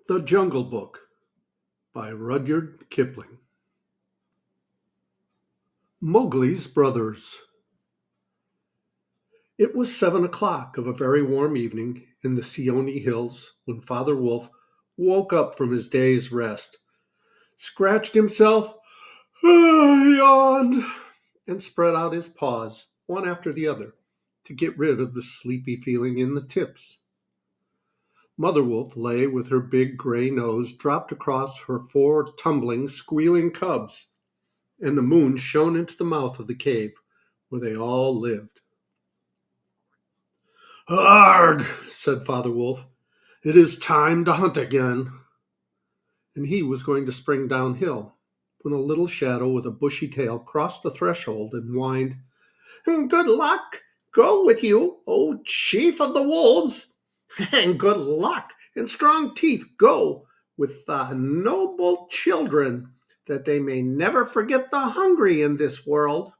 The Jungle Book by Rudyard Kipling. Mowgli's Brothers. It was 7 o'clock of a very warm evening in the Seonee Hills when Father Wolf woke up from his day's rest, scratched himself, yawned, and spread out his paws, one after the other, to get rid of the sleepy feeling in the tips. Mother Wolf lay with her big gray nose dropped across her four tumbling, squealing cubs, and the moon shone into the mouth of the cave where they all lived. "Arg!" said Father Wolf. "It is time to hunt again." And he was going to spring downhill when a little shadow with a bushy tail crossed the threshold and whined, "Good luck go with you, O chief of the wolves, and good luck and strong teeth go with the noble children, that they may never forget the hungry in this world."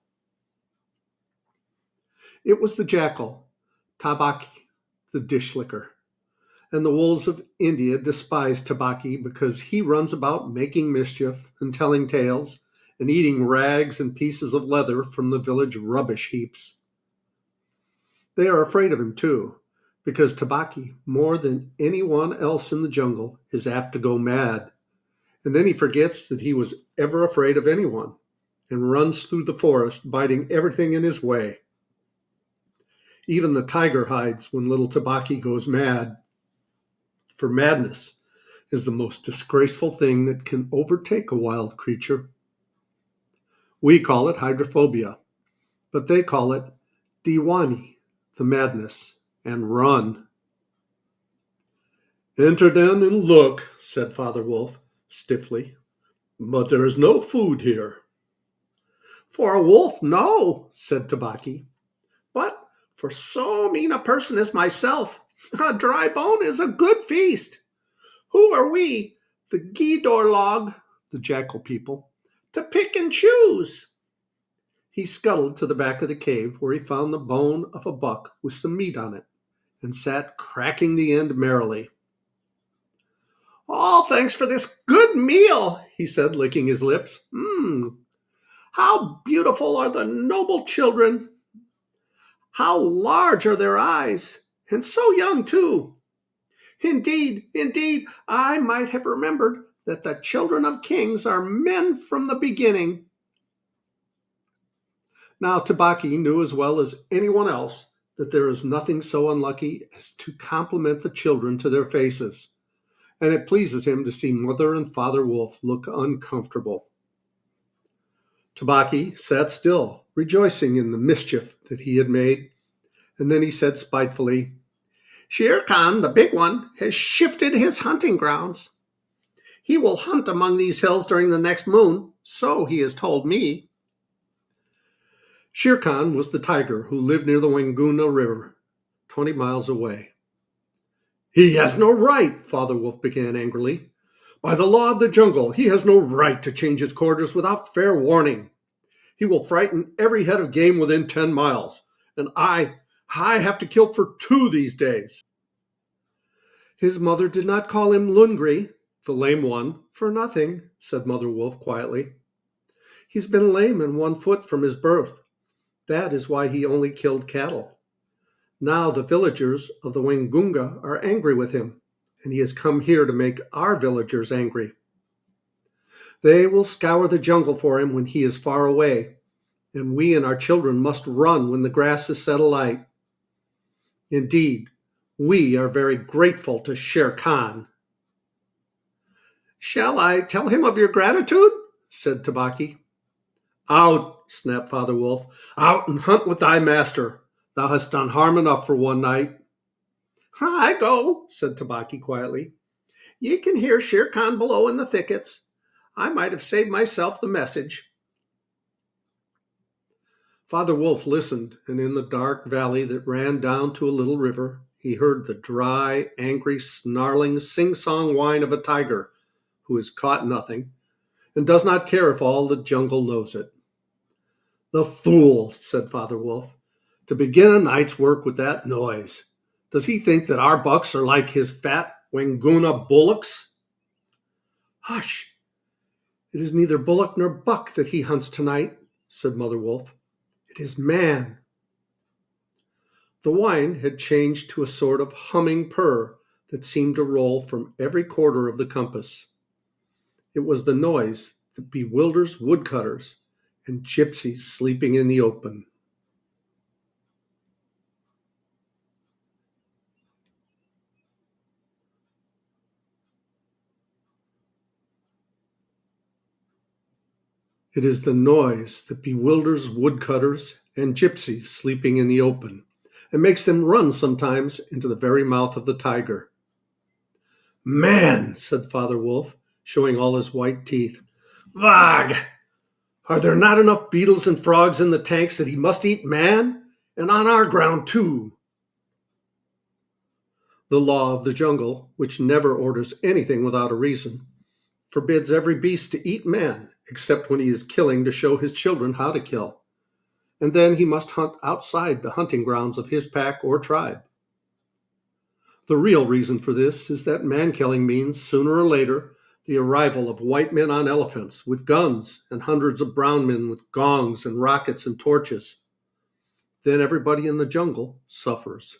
It was the jackal, Tabaki, the dish licker, and the wolves of India despise Tabaki because he runs about making mischief and telling tales and eating rags and pieces of leather from the village rubbish heaps. They are afraid of him too, because Tabaki, more than anyone else in the jungle, is apt to go mad, and then he forgets that he was ever afraid of anyone and runs through the forest biting everything in his way. Even the tiger hides when little Tabaki goes mad, for madness is the most disgraceful thing that can overtake a wild creature. We call it hydrophobia, but they call it diwani, the madness, and run. "Enter then and look," said Father Wolf stiffly, "but there is no food here." "For a wolf, no," said Tabaki, "but for so mean a person as myself, a dry bone is a good feast. Who are we, the Gidor log, the jackal people, to pick and choose?" He scuttled to the back of the cave where he found the bone of a buck with some meat on it, and sat cracking the end merrily. "All thanks for this good meal," he said, licking his lips. How beautiful are the noble children! How large are their eyes, and so young too! Indeed, I might have remembered that the children of kings are men from the beginning." Now Tabaki knew as well as anyone else that there is nothing so unlucky as to compliment the children to their faces, and it pleases him to see Mother and Father Wolf look uncomfortable. Tabaki sat still, rejoicing in the mischief that he had made, and then he said spitefully, "Shere Khan, the big one, has shifted his hunting grounds. He will hunt among these hills during the next moon, so he has told me." Shere Khan was the tiger who lived near the Wanguna River, 20 miles away. "He has no right," Father Wolf began angrily. "By the law of the jungle, he has no right to change his quarters without fair warning. He will frighten every head of game within 10 miles, and I have to kill for 2 these days." "His mother did not call him Lungri, the lame one, for nothing," said Mother Wolf quietly. "He's been lame in one foot from his birth. That is why he only killed cattle. Now the villagers of the Wengunga are angry with him, and he has come here to make our villagers angry. They will scour the jungle for him when he is far away, and we and our children must run when the grass is set alight. Indeed, we are very grateful to Shere Khan." "Shall I tell him of your gratitude?" said Tabaki. "Out," snapped Father Wolf. "Out and hunt with thy master. Thou hast done harm enough for one night." "I go," said Tabaki quietly. "Ye can hear Shere Khan below in the thickets. I might have saved myself the message." Father Wolf listened, and in the dark valley that ran down to a little river, he heard the dry, angry, snarling, sing-song whine of a tiger who has caught nothing and does not care if all the jungle knows it. "The fool," said Father Wolf, "to begin a night's work with that noise. Does he think that our bucks are like his fat Wanguna bullocks? Hush! It is neither bullock nor buck that he hunts tonight, said Mother Wolf. It is man. The whine had changed to a sort of humming purr that seemed to roll from every quarter of the compass. It was the noise that bewilders woodcutters and gypsies sleeping in the open. It is the noise that bewilders woodcutters and gypsies sleeping in the open, and makes them run sometimes into the very mouth of the tiger. Man, said Father Wolf, showing all his white teeth. Vag! Are there not enough beetles and frogs in the tanks that he must eat man? And on our ground, too. The law of the jungle, which never orders anything without a reason, forbids every beast to eat man, except when he is killing to show his children how to kill. And then he must hunt outside the hunting grounds of his pack or tribe. The real reason for this is that man-killing means, sooner or later, the arrival of white men on elephants with guns and hundreds of brown men with gongs and rockets and torches. Then everybody in the jungle suffers.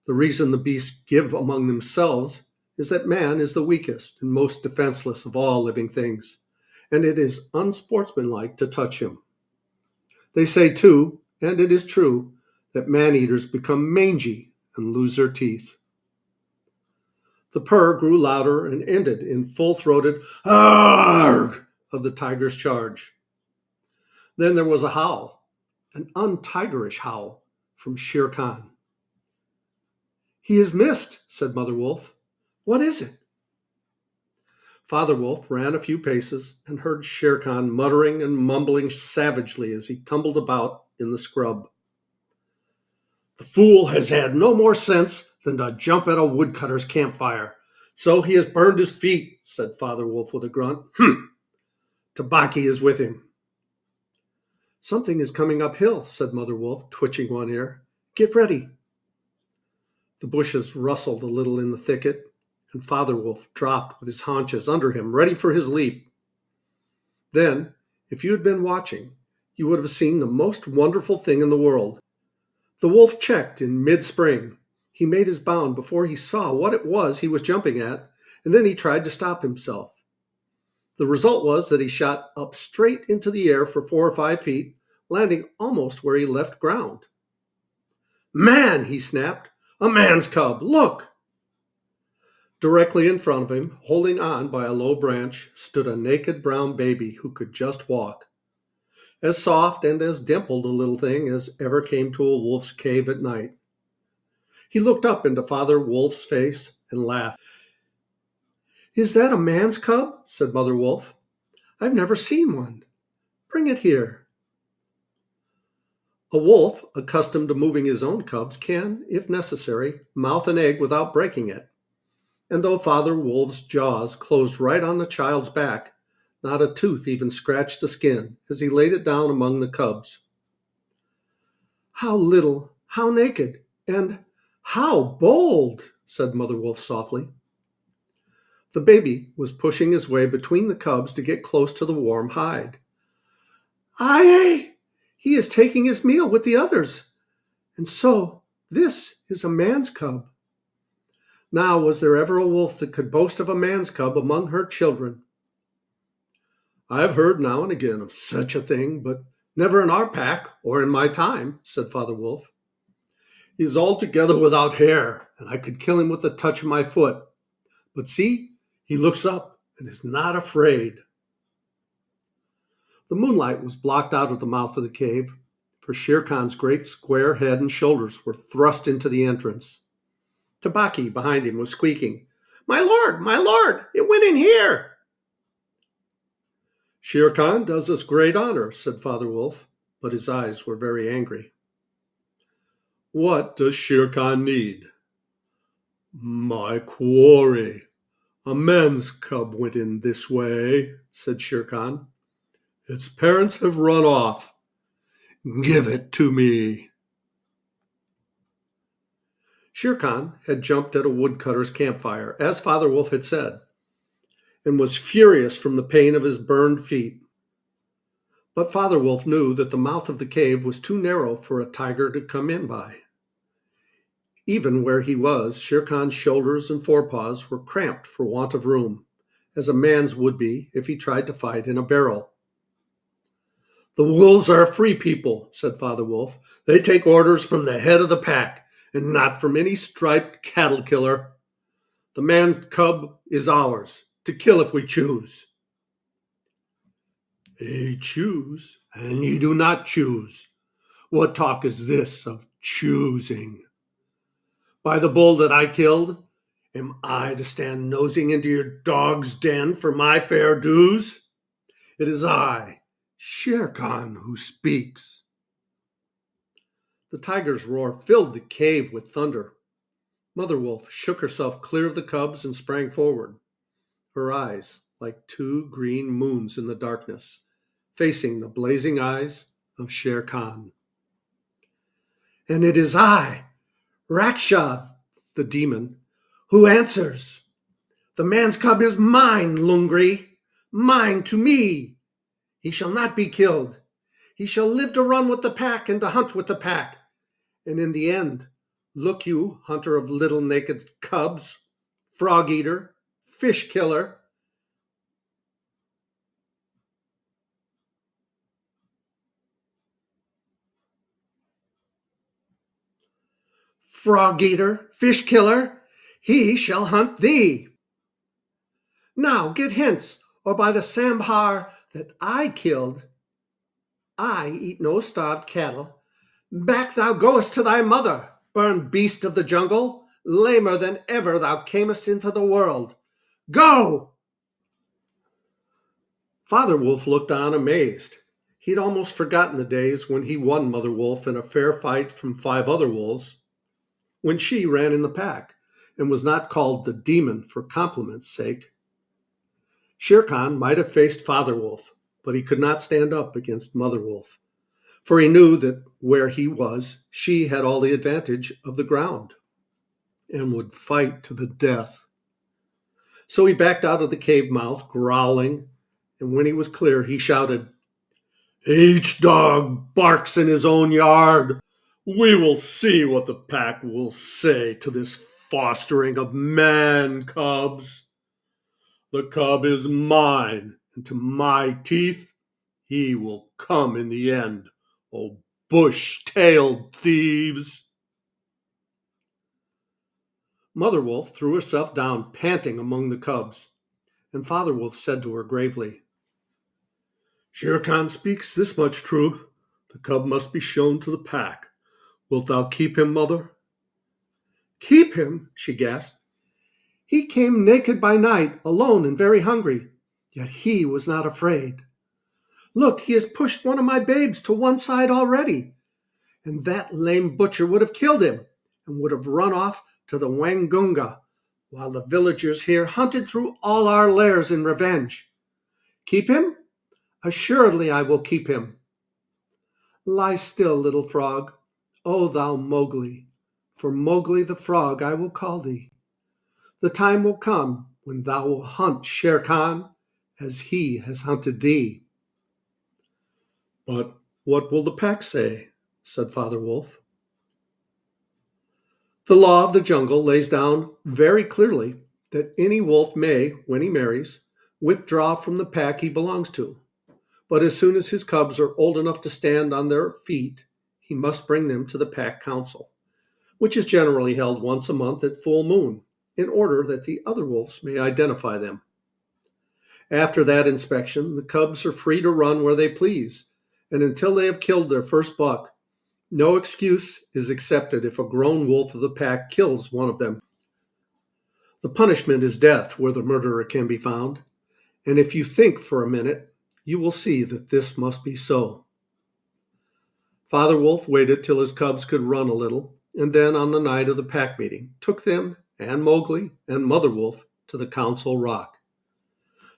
The reason the beasts give among themselves is that man is the weakest and most defenseless of all living things, and it is unsportsmanlike to touch him. They say, too, and it is true, that man-eaters become mangy and lose their teeth. The purr grew louder and ended in full-throated "Arrgh!" of the tiger's charge. Then there was a howl, an untigerish howl, from Shere Khan. He is missed, said Mother Wolf. What is it? Father Wolf ran a few paces and heard Shere Khan muttering and mumbling savagely as he tumbled about in the scrub. The fool has had no more sense than to jump at a woodcutter's campfire. So he has burned his feet, said Father Wolf with a grunt. Tabaki is with him. Something is coming uphill, said Mother Wolf, twitching one ear. Get ready. The bushes rustled a little in the thicket, and Father Wolf dropped with his haunches under him, ready for his leap. Then, if you had been watching, you would have seen the most wonderful thing in the world. The wolf checked in mid-spring. He made his bound before he saw what it was he was jumping at, and then he tried to stop himself. The result was that he shot up straight into the air for 4 or 5 feet, landing almost where he left ground. Man, he snapped, a man's cub, look! Directly in front of him, holding on by a low branch, stood a naked brown baby who could just walk. As soft and as dimpled a little thing as ever came to a wolf's cave at night. He looked up into Father Wolf's face and laughed. Is that a man's cub? Said Mother Wolf. I've never seen one. Bring it here. A wolf, accustomed to moving his own cubs, can, if necessary, mouth an egg without breaking it. And though Father Wolf's jaws closed right on the child's back, not a tooth even scratched the skin as he laid it down among the cubs. How little, how naked, and how bold, said Mother Wolf softly. The baby was pushing his way between the cubs to get close to the warm hide. Aye, he is taking his meal with the others. And so, this is a man's cub. Now, was there ever a wolf that could boast of a man's cub among her children? I've heard now and again of such a thing, but never in our pack or in my time, said Father Wolf. He is altogether without hair, and I could kill him with the touch of my foot. But see, he looks up and is not afraid. The moonlight was blocked out of the mouth of the cave, for Shere Khan's great square head and shoulders were thrust into the entrance. Tabaki, behind him, was squeaking, my lord, it went in here. Shere Khan does us great honor, said Father Wolf, but his eyes were very angry. What does Shere Khan need? My quarry. A man's cub went in this way, said Shere Khan. Its parents have run off. Give it to me. Shere Khan had jumped at a woodcutter's campfire, as Father Wolf had said, and was furious from the pain of his burned feet. But Father Wolf knew that the mouth of the cave was too narrow for a tiger to come in by. Even where he was, Shere Khan's shoulders and forepaws were cramped for want of room, as a man's would be if he tried to fight in a barrel. "The wolves are a free people," said Father Wolf. "They take orders from the head of the pack, and not from any striped cattle killer. The man's cub is ours, to kill if we choose." "Ye choose, and ye do not choose. What talk is this of choosing? By the bull that I killed, am I to stand nosing into your dog's den for my fair dues? It is I, Shere Khan, who speaks." The tiger's roar filled the cave with thunder. Mother Wolf shook herself clear of the cubs and sprang forward, her eyes like two green moons in the darkness, facing the blazing eyes of Shere Khan. "And it is I, Raksha, the demon, who answers. The man's cub is mine, Lungri, mine to me. He shall not be killed. He shall live to run with the pack and to hunt with the pack. And in the end, look you, hunter of little naked cubs, frog eater, fish killer, he shall hunt thee. Now get hence, or by the Sambhar that I killed, I eat no starved cattle. Back thou goest to thy mother, burned beast of the jungle, lamer than ever thou camest into the world. Go!" Father Wolf looked on amazed. He'd almost forgotten the days when he won Mother Wolf in a fair fight from 5 other wolves, when she ran in the pack and was not called the demon for compliment's sake. Shere Khan might have faced Father Wolf, but he could not stand up against Mother Wolf, for he knew that where he was, she had all the advantage of the ground and would fight to the death. So he backed out of the cave mouth, growling, and when he was clear, he shouted, "Each dog barks in his own yard. We will see what the pack will say to this fostering of man cubs. The cub is mine, and to my teeth he will come in the end, O bush-tailed thieves." Mother Wolf threw herself down, panting among the cubs, and Father Wolf said to her gravely, "Shere Khan speaks this much truth. The cub must be shown to the pack. Wilt thou keep him, mother?" "Keep him?" she gasped. "He came naked by night, alone and very hungry, yet he was not afraid. Look, he has pushed one of my babes to one side already, and that lame butcher would have killed him and would have run off to the Wangunga, while the villagers here hunted through all our lairs in revenge. Keep him? Assuredly I will keep him. Lie still, little frog, O thou Mogli, for Mogli the frog I will call thee. The time will come when thou wilt hunt Shere Khan as he has hunted thee." "But what will the pack say?" said Father Wolf. "The law of the jungle lays down very clearly that any wolf may, when he marries, withdraw from the pack he belongs to. But as soon as his cubs are old enough to stand on their feet, he must bring them to the pack council, which is generally held once a month at full moon, in order that the other wolves may identify them. After that inspection, the cubs are free to run where they please, and until they have killed their first buck, no excuse is accepted if a grown wolf of the pack kills one of them. The punishment is death where the murderer can be found, and if you think for a minute, you will see that this must be so." Father Wolf waited till his cubs could run a little, and then on the night of the pack meeting, took them and Mowgli and Mother Wolf to the Council Rock,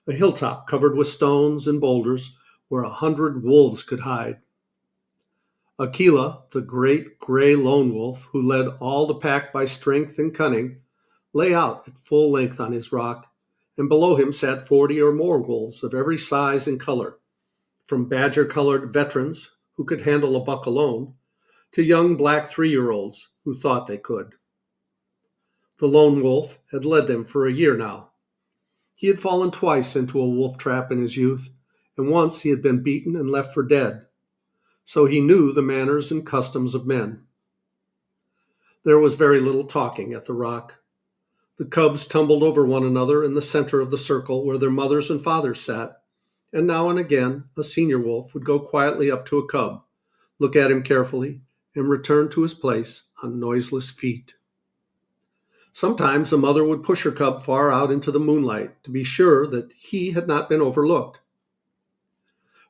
a hilltop covered with stones and boulders where 100 wolves could hide. Akela, the great gray lone wolf who led all the pack by strength and cunning, lay out at full length on his rock and below him sat 40 or more wolves of every size and color, from badger-colored veterans who could handle a buck alone, to young black 3-year-olds who thought they could. The lone wolf had led them for a year now. He had fallen twice into a wolf trap in his youth, and once he had been beaten and left for dead, so he knew the manners and customs of men. There was very little talking at the rock. The cubs tumbled over one another in the center of the circle where their mothers and fathers sat, and now and again a senior wolf would go quietly up to a cub, look at him carefully, and return to his place on noiseless feet. Sometimes a mother would push her cub far out into the moonlight to be sure that he had not been overlooked.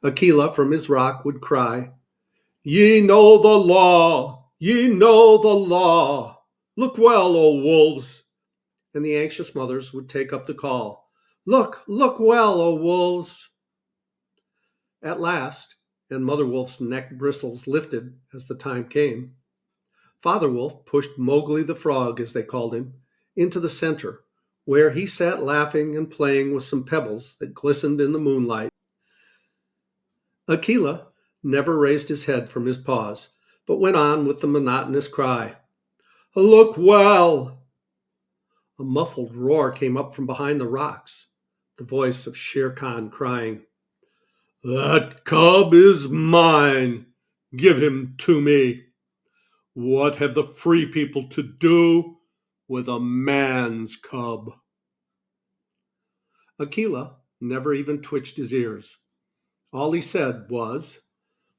Aquila from his rock would cry, "Ye know the law! Ye know the law! Look well, O wolves!" And the anxious mothers would take up the call, "Look, look well, O wolves!" At last, and Mother Wolf's neck bristles lifted as the time came, Father Wolf pushed Mogli the frog, as they called him, into the center, where he sat laughing and playing with some pebbles that glistened in the moonlight. Aquila never raised his head from his paws, but went on with the monotonous cry, "Look well!" A muffled roar came up from behind the rocks, the voice of Shere Khan crying, "That cub is mine! Give him to me! What have the free people to do with a man's cub?" Aquila never even twitched his ears. All he said was,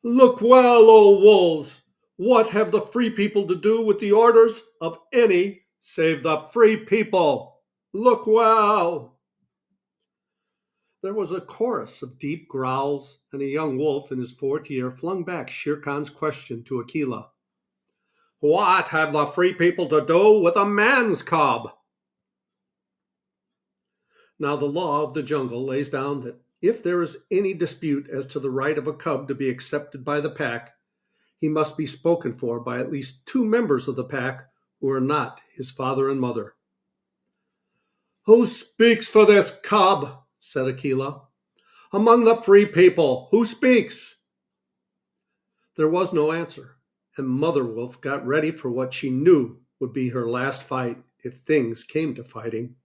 "Look well, O wolves! What have the free people to do with the orders of any save the free people? Look well!" There was a chorus of deep growls, and a young wolf in his 4th year flung back Shere Khan's question to Aquila. "What have the free people to do with a man's cub?" Now the law of the jungle lays down that if there is any dispute as to the right of a cub to be accepted by the pack, he must be spoken for by at least 2 members of the pack who are not his father and mother. "Who speaks for this cub?" said Aquila. "Among the free people, who speaks?" There was no answer, and Mother Wolf got ready for what she knew would be her last fight if things came to fighting.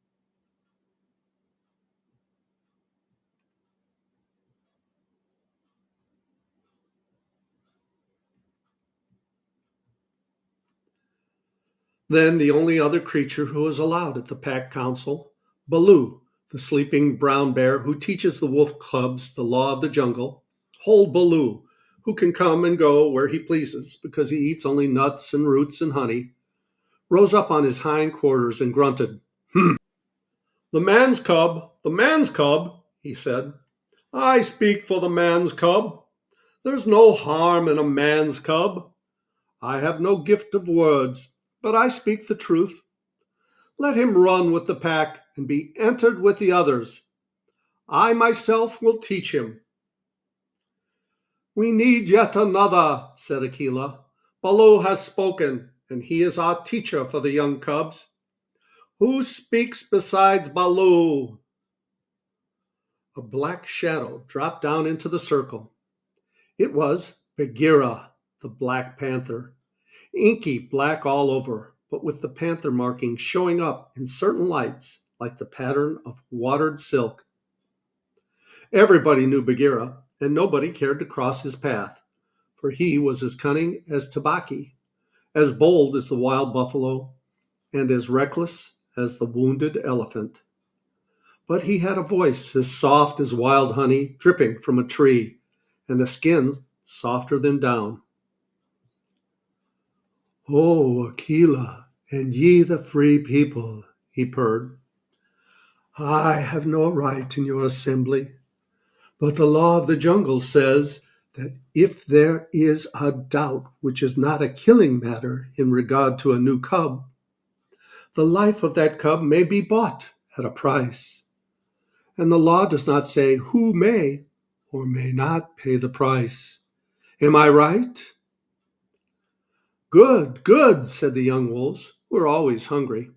Then the only other creature who is allowed at the pack council, Baloo, the sleeping brown bear who teaches the wolf cubs the law of the jungle, whole Baloo, who can come and go where he pleases because he eats only nuts and roots and honey, rose up on his hind quarters and grunted, the man's cub," he said. "I speak for the man's cub. There's no harm in a man's cub. I have no gift of words, but I speak the truth. Let him run with the pack and be entered with the others. I myself will teach him." "We need yet another," said Aquila. "Baloo has spoken, and he is our teacher for the young cubs. Who speaks besides Baloo?" A black shadow dropped down into the circle. It was Bagheera, the Black Panther, inky black all over, but with the panther marking showing up in certain lights like the pattern of watered silk. Everybody knew Bagheera, and nobody cared to cross his path, for he was as cunning as Tabaqui, as bold as the wild buffalo, and as reckless as the wounded elephant. But he had a voice as soft as wild honey dripping from a tree, and a skin softer than down. "Oh, Aquila, and ye the free people," he purred, "I have no right in your assembly, but the law of the jungle says that if there is a doubt which is not a killing matter in regard to a new cub, the life of that cub may be bought at a price. And the law does not say who may or may not pay the price. Am I right?" "Good, good," said the young wolves, who were always hungry.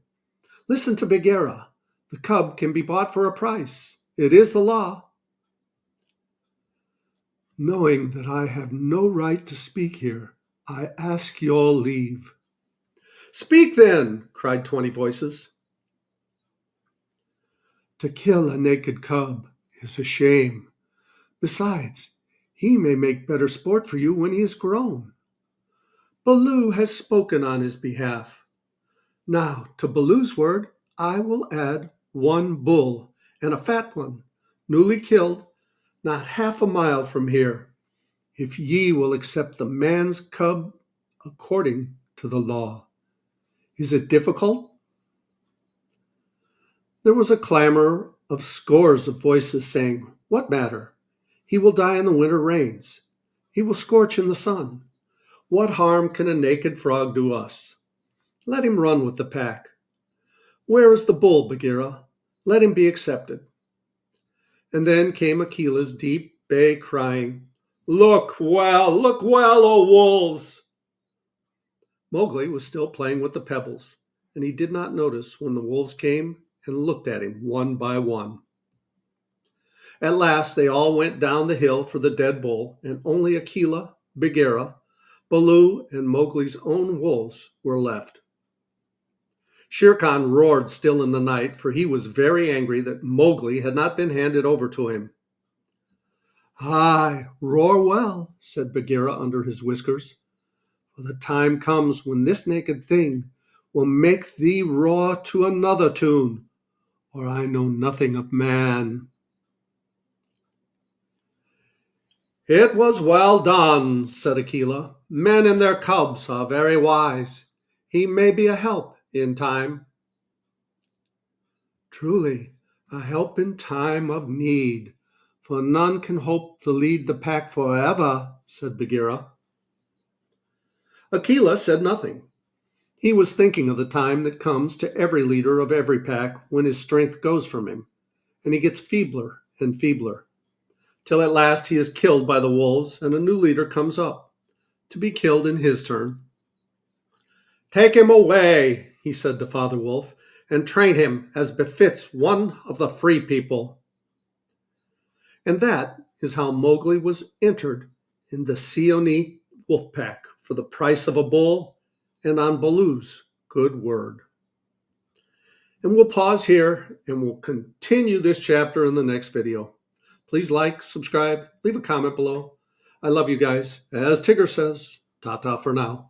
"Listen to Bagheera. The cub can be bought for a price. It is the law. Knowing that I have no right to speak here, I ask your leave. Speak then, cried 20 voices. To kill a naked cub is a shame. Besides, he may make better sport for you when he is grown. Baloo has spoken on his behalf. Now, to Baloo's word, I will add one bull, and a fat one, newly killed, not half a mile from here, if ye will accept the man's cub according to the law. Is it difficult? There was a clamor of scores of voices saying, What matter? He will die in the winter rains. He will scorch in the sun. What harm can a naked frog do us? Let him run with the pack. Where is the bull, Bagheera? Let him be accepted. And then came Akela's deep bay crying, look well, O wolves! Mowgli was still playing with the pebbles, and he did not notice when the wolves came and looked at him one by one. At last they all went down the hill for the dead bull, and only Akela, Bagheera, Baloo, and Mowgli's own wolves were left. Shere Khan roared still in the night, for he was very angry that Mowgli had not been handed over to him. Aye, roar well, said Bagheera under his whiskers, for the time comes when this naked thing will make thee roar to another tune, or I know nothing of man. It was well done, said Akela. Men and their cubs are very wise. He may be a help in time. Truly, a help in time of need, for none can hope to lead the pack forever, said Bagheera. Akela said nothing. He was thinking of the time that comes to every leader of every pack when his strength goes from him, and he gets feebler and feebler, till at last he is killed by the wolves and a new leader comes up, to be killed in his turn. Take him away, he said to Father Wolf, and train him as befits one of the free people. And that is how Mowgli was entered in the Seeonee wolf pack for the price of a bull and on Baloo's good word. And we'll pause here and we'll continue this chapter in the next video. Please like, subscribe, leave a comment below. I love you guys. As Tigger says, ta-ta for now.